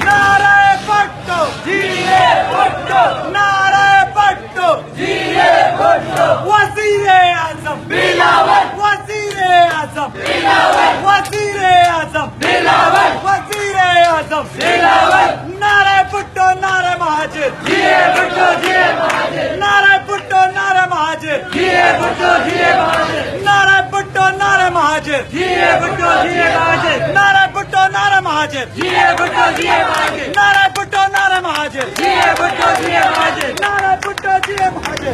नारे पट्टो जिए भुट्टो, नारे पट्टो जिए भुट्टो, वज़ीरे आज़म बिलावल, वज़ीरे आज़म बिलावल, वज़ीरे आज़म बिलावल, वज़ीरे आज़म बिलावल। नारे पट्टो नारे महाजिर जिए भुट्टो जिए महाजिर, नारे पट्टो नारे महाजिर जिए भुट्टो जिए महाजिर, नारे पट्टो नारे महाजिर जिए भुट्टो जिए महाजिर, नारे पट्टो नारे महाजिर जिए भुट्टो जिए महाजिर, नारे पट्टो नारे महाजिर जिए भुट्टो जिए महाजिर, नारे पट्टो जिए महाजिर।